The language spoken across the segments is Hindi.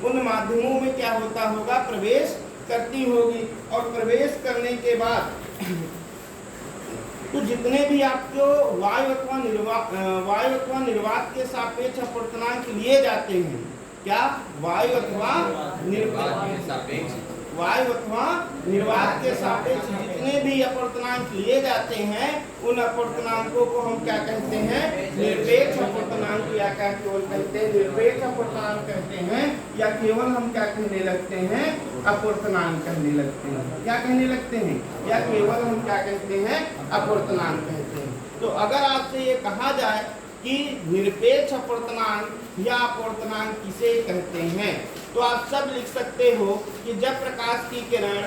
उन माध्यमों में क्या होता होगा, प्रवेश करती होगी। और प्रवेश करने के बाद तो जितने भी आपको वायु अथवा निर्वात के सापेक्ष अपवर्तनांक लिए जाते हैं, क्या वायु अथवा निर्वात के सापेक्ष जितने भी अपवर्तनांक लिए जाते हैं, उन अपवर्तनांकों को हम क्या कहते हैं, निरपेक्ष अपवर्तनांक, या क्या केवल कहते हैं निरपेक्ष अपवर्तनांक कहते हैं, या केवल हम क्या कहने लगते हैं, अपवर्तनांक कहने लगते हैं। क्या कहने लगते हैं, या केवल हम क्या कहते हैं, अपवर्तनांक कहते हैं। तो अगर आपसे ये कहा जाए कि निरपेक्ष अपवर्तनांक या अपवर्तनांक किसे कहते हैं, तो आप सब लिख सकते हो कि जब प्रकाश की किरण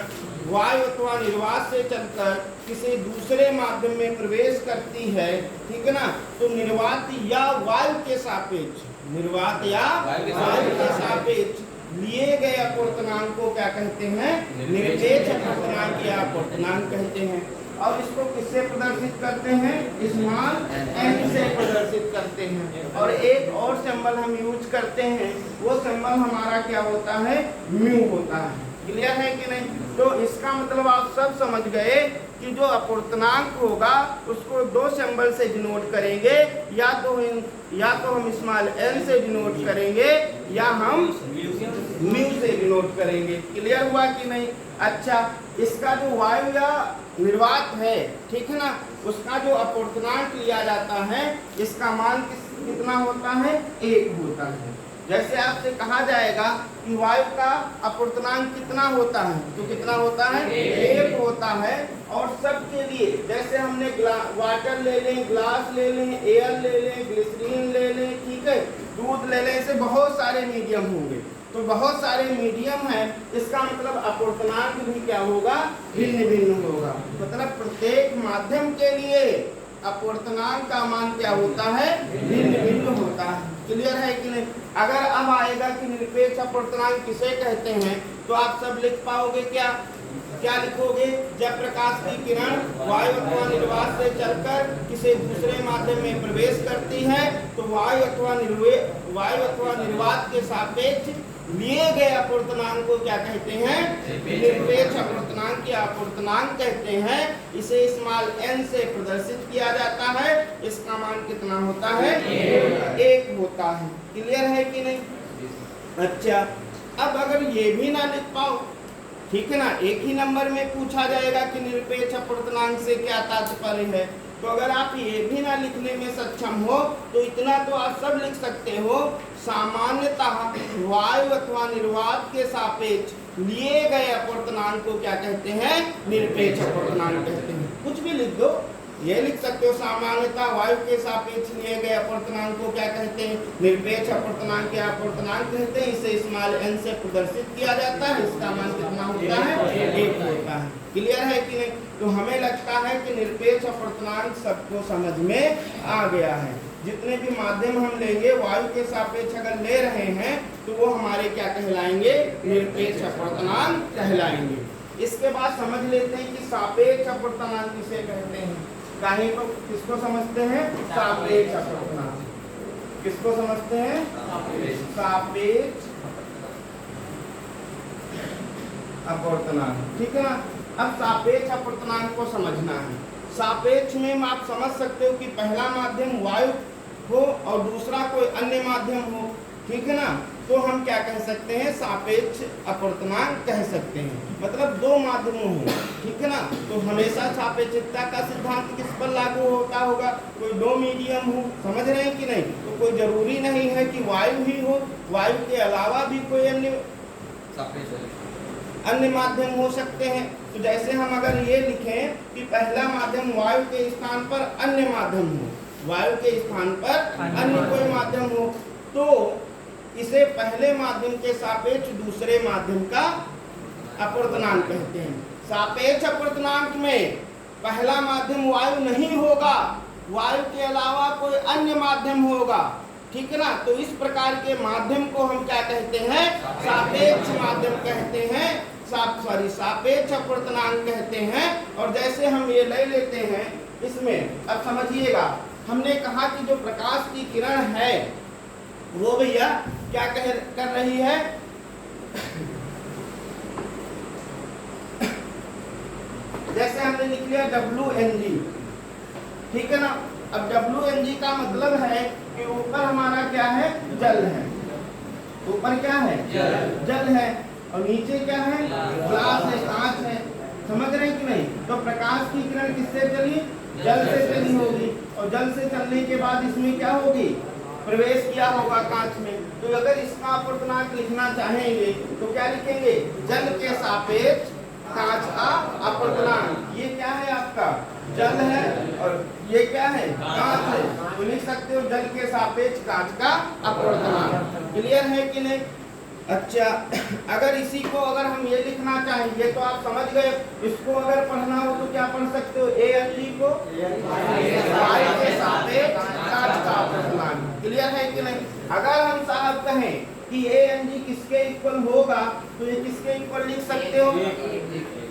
वायु अथवा निर्वात से चलकर किसी दूसरे माध्यम में प्रवेश करती है, ठीक है ना, तो निर्वात या वायु के सापेक्ष, निर्वात या वायु के सापेक्ष लिए गए अपवर्तनांक को क्या कहते हैं, निरपेक्ष अपवर्तनांक या अपवर्तनांक कहते हैं। और इसको किससे प्रदर्शित करते हैं, स्मॉल n से प्रदर्शित करते हैं। और एक और सिंबल हम यूज करते हैं, वो सिंबल हमारा क्या होता है, म्यू होता है। क्लियर है कि नहीं? तो इसका मतलब आप सब समझ गए कि जो अपवर्तनांक होगा उसको दो सिंबल से डिनोट करेंगे, या तो हम स्मॉल n से डिनोट करेंगे, या हम म्यू से डिनोट करेंगे। क्लियर हुआ कि नहीं? अच्छा, इसका जो वायु या निर्वात है, ठीक है ना, उसका जो अपवर्तनांक लिया जाता है, इसका मान कितना होता है, 1 होता है। जैसे आपसे कहा जाएगा कि वायु का अपवर्तनांक कितना होता है, तो कितना होता है, 1 होता है। और सबके लिए जैसे हमने वाटर ले लें, ग्लास ले लें, एयर ले लें, ग्लिसरीन ले लें, ठीक है, दूध ले लें, ऐसे बहुत सारे मीडियम होंगे। तो बहुत सारे मीडियम है, इसका मतलब अपवर्तनांक भी क्या होगा, भिन्न भिन्न होगा। मतलब प्रत्येक माध्यम के लिए अपवर्तनांक का मान क्या होता है, भिन्न भिन्न होता है। क्लियर है कि नहीं? अगर अब आएगा कि निरपेक्ष अपवर्तनांक किसे कहते हैं, तो आप सब लिख पाओगे क्या, क्या लिखोगे, जब प्रकाश की किरण वायु अथवा निर्वात से चलकर किसी दूसरे माध्यम में प्रवेश करती है, तो वायु अथवा निर्वात के सापेक्ष लिए गए अपवर्तनांक को क्या कहते हैं, निरपेक्ष अपवर्तनांक या अपवर्तनांक कहते हैं। इसे स्मॉल n से प्रदर्शित किया जाता है। इसका मान कितना होता है, 1 होता है। क्लियर है कि नहीं? अच्छा, अब अगर ये भी ना लिख पाओ, ठीक है ना, एक ही नंबर में पूछा जाएगा कि निरपेक्ष अपवर्तनांक से क्या तात्पर्य है, तो अगर आप ये भी ना लिखने में सक्षम हो, तो इतना तो आप सब लिख सकते हो, सामान्यतः वायु अथवा निर्वात के सापेक्ष लिए गए अपवर्तनांक को क्या कहते हैं, निरपेक्ष अपवर्तनांक कहते हैं। कुछ भी लिख दो, ये लिख सकते हो, सामान्यतः वायु के सापेक्ष लिए गए अपवर्तनांक को क्या कहते हैं, निरपेक्ष अपवर्तनांक या अपवर्तनांक कहते हैं। इसे स्मॉल n से प्रदर्शित किया जाता है। इसका मान कितना होता है, 1 होता है। क्लियर है कि नहीं? तो हमें लगता है कि निरपेक्ष अपवर्तनांक सबको समझ में आ गया है। जितने भी माध्यम हम लेंगे वायु के सापेक्ष अगर ले रहे हैं, तो वो हमारे क्या कहलाएंगे, निरपेक्ष अपवर्तनांक कहलाएंगे। इसके बाद समझ लेते हैं कि सापेक्ष अपवर्तनांक किसे कहते हैं। कहीं को किसको समझते हैं, सापेक्ष अपवर्तनांक। किसको समझते हैं, सापेक्ष अपवर्तनांक, ठीक है ना। अब सापेक्ष अपवर्तनांक को समझना है। सापेक्ष में आप समझ सकते हो कि पहला माध्यम वायु हो और दूसरा कोई अन्य माध्यम हो, ठीक है ना, तो हम क्या कह सकते हैं, सापेक्ष अपवर्तनांक कह सकते हैं। मतलब दो माध्यमों हो, ठीक है ना, तो हमेशा सापेक्षता का सिद्धांत किस पर लागू होता होगा, कोई दो मीडियम हो। समझ रहे हैं कि नहीं? तो कोई जरूरी नहीं है कि वायु ही हो, वायु के अलावा भी कोई अन्य माध्यम हो सकते हैं। तो जैसे हम अगर ये लिखें कि पहला माध्यम वायु के स्थान पर अन्य माध्यम हो, वायु के स्थान पर अन्य कोई माध्यम हो, तो इसे पहले माध्यम के सापेक्ष दूसरे माध्यम का अपवर्तनांक कहते हैं। सापेक्ष अपवर्तनांक में पहला माध्यम वायु नहीं होगा, वायु के अलावा कोई अन्य माध्यम होगा, ठीक है ना। तो इस प्रकार के माध्यम को हम क्या कहते हैं, सापेक्ष माध्यम कहते हैं, सापेक्ष अपवर्तनांक कहते हैं। और जैसे हम ये ले लेते हैं इसमें, अब समझिएगा, हमने कहा कि जो प्रकाश की किरण है वो भैया क्या कर रही है, दिया WNG, ठीक है ना। अब WNG का मतलब है कि ऊपर हमारा क्या है, जल है, ऊपर क्या है, जल है, और नीचे क्या है, ग्लास है, कांच है, समझ रहे हैं कि नहीं। तो प्रकाश की किरण किससे चली, जल से चली होगी, और जल से चलने के बाद इसमें क्या होगी, प्रवेश किया होगा कांच में। तो अगर इसका अपर्तनांक लिखना चाहेंगे तो क्या लिखेंगे, जल के सापेक्ष कांच का अपर्तनांक। ये क्या है आपका, जल है, और ये क्या है, कांच है, तो लिख सकते हो जल के सापेक्ष कांच का अपर्तनांक। क्लियर है कि नहीं। अच्छा, अगर इसी को अगर हम ये लिखना चाहें, ये तो आप समझ गए, इसको अगर पढ़ना हो तो क्या पढ़ सकते हो, ANG को वाई के सापेक्ष कांच का अपर्तनांक। क्लियर है कि नहीं। अगर हम साहब कहें कि ANG किसके इक्वल होगा, तो ये किसके इक्वल लिख सकते हो,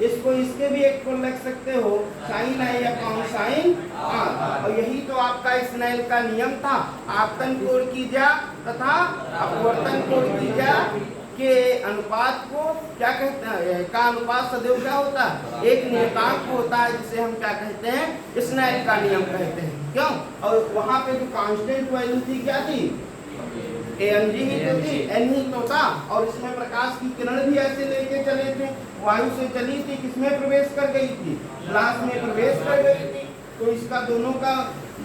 इसको इसके भी इक्वल लिख सकते हो, sine i upon sine r. और यही तो आपका स्नेल का नियम था, आपतन कोण की ज्या तथा अपवर्तन कोण की ज्या के अनुपात को क्या कहते हैं, का अनुपात सदैव क्या होता है, एक नियतांक होता है, जिसे हम क्या कहते हैं, स्नेल का नियम कहते हैं। क्यों, और वहां पे जो कांस्टेंट वैल्यू थी क्या थी, ANG ही तो थी, N ही तो था, और इसमें प्रकाश की किरण भी ऐसे लेके चले थे, वायु से चली थी, किसमें प्रवेश कर गई थी, ग्लास में प्रवेश कर गई थी। तो इसका दोनों का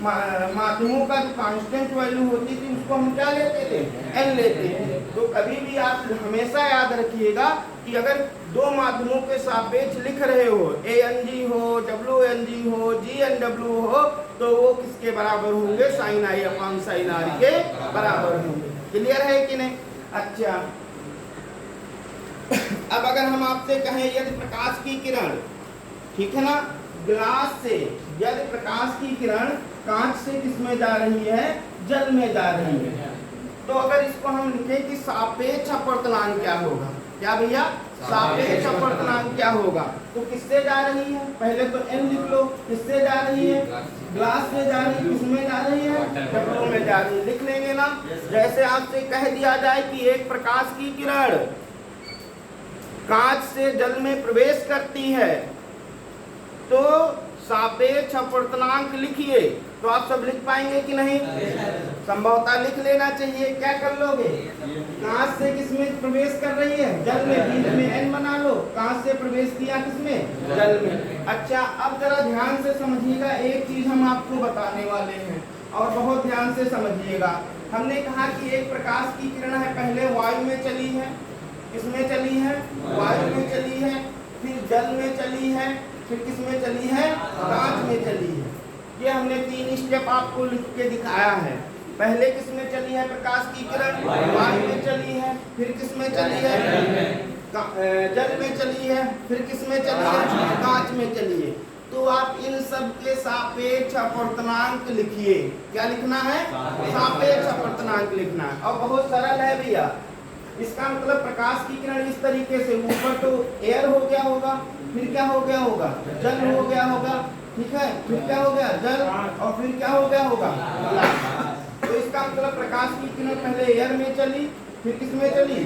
माध्यमों का जो कांस्टेंट वैल्यू होती थी उसको हम क्या लेते थे, N लेते थे। तो कभी भी आप हमेशा याद रखिएगा कि अगर दो माध्यमों के सापेक्ष लिख रहे हो, ANG हो, WNG हो, GNW हो, तो वो किसके बराबर होंगे, sine i upon sine r के बराबर होंगे। क्लियर है कि नहीं। अच्छा, अब अगर हम आपसे कहें यदि प्रकाश की किरण, ठीक है ना, ग्लास से यदि प्रकाश की किरण कांच से किसमें जा रही है, जल में जा रही है, तो अगर इसको हम लिखें कि सापेक्ष अपवर्तनांक क्या होगा, क्या भैया, सापेक्ष अपवर्तनांक क्या होगा, तो किससे जा रही है, पहले तो N लिख लो, किससे जा रही है, ग्लास में जा रही है, किसमें जा रही है, W में जा रही है, लिख लेंगे ना। जैसे आपसे कह दिया जाए कि एक प्रकाश की किरण कांच से जल में प्रवेश करती है, तो सापेक्ष अपवर्तनांक लिखिए, तो आप सब लिख पाएंगे कि नहीं, संभवतः लिख लेना चाहिए। क्या कर लोगे, कांच से किसमें प्रवेश कर रही है, जल में, बीच में N बना लो, कांच से प्रवेश किया किसमें, जल में। अच्छा, अब जरा ध्यान से समझिएगा, एक चीज हम आपको बताने वाले हैं और बहुत ध्यान से समझिएगा। हमने कहा कि एक प्रकाश की किरण है, पहले वायु में चली है, किसमें चली है, वायु में चली है, फिर जल में चली है, फिर किसमें चली है, कांच में चली है। ये हमने 3 स्टेप आपको लिख के दिखाया है। पहले किसमें चली है प्रकाश की किरण, वायु में चली है, फिर किसमें चली है, जल में चली है, फिर किसमें चली है, कांच में चली है। तो आप इन सब के सापेक्ष अपवर्तनांक लिखिए। क्या लिखना है, सापेक्ष अपवर्तनांक लिखना है, और बहुत सरल है भैया। इसका मतलब प्रकाश की किरण इस तरीके से, ऊपर तो एयर हो गया होगा, फिर क्या हो गया होगा, जल हो गया होगा, ठीक है, फिर क्या हो गया, जल, और फिर क्या हो गया होगा, तो इसका मतलब प्रकाश की किरण पहले एयर में चली, फिर किसमें चली,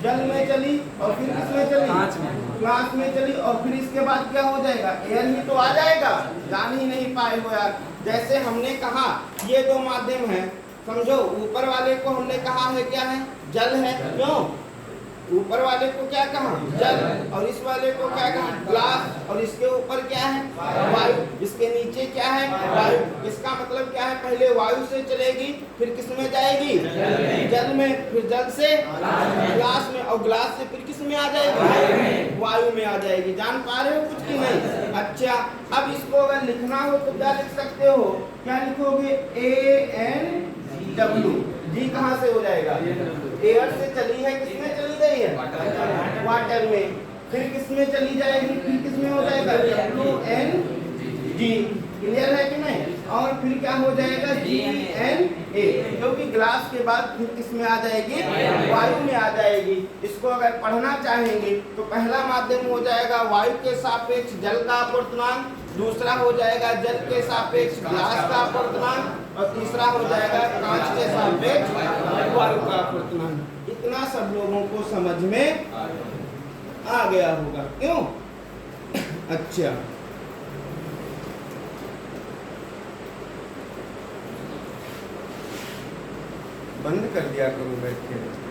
जल में चली, और फिर किसमें चली, ग्लास में चली, और फिर इसके बाद क्या हो जाएगा, एयर ही तो आ जाएगा। जान ही नहीं पाए हो यार। जैसे हमने कहा ये 2 माध्यम है, समझो, ऊपर वाले को हमने कहा है क्या है, जल है, क्यों, ऊपर वाले को क्या कहा, जल, और इस वाले को क्या कहा, ग्लास, और इसके ऊपर क्या है, वायु, इसके नीचे क्या है, वायु। इसका मतलब क्या है, पहले वायु से चलेगी, फिर किसमें जाएगी, जल में, फिर जल से ग्लास में, और ग्लास से फिर किसमें आ जाएगी, वायु में आ जाएगी। जान पा रहे हो कुछ की नहीं। अच्छा, अब इसको अगर लिखना हो तो क्या लिख सकते हो, क्या लिखोगे, ANW, जी कहाँ से हो जाएगा, एयर से चली है, किसमें चली गई है, वाटर में, फिर किसमें चली जाएगी, फिर किसमें हो जाएगा, WNG। क्लियर है कि नहीं। और फिर क्या हो जाएगा, GNA, क्योंकि ग्लास के बाद फिर किसमें आ जाएगी, वायु में आ जाएगी। इसको अगर पढ़ना चाहेंगे तो पहला माध्यम हो जाएगा वायु के सापेक्ष जल का अपवर्तनांक, दूसरा हो जाएगा जल के सापेक्ष ग्लास का अपवर्तनांक, और तीसरा हो जाएगा कांच के सापेक्ष वायु का अपवर्तनांक। इतना सब लोगों को समझ में आ गया होगा, क्यों। अच्छा, बंद कर दिया करो बैठ के।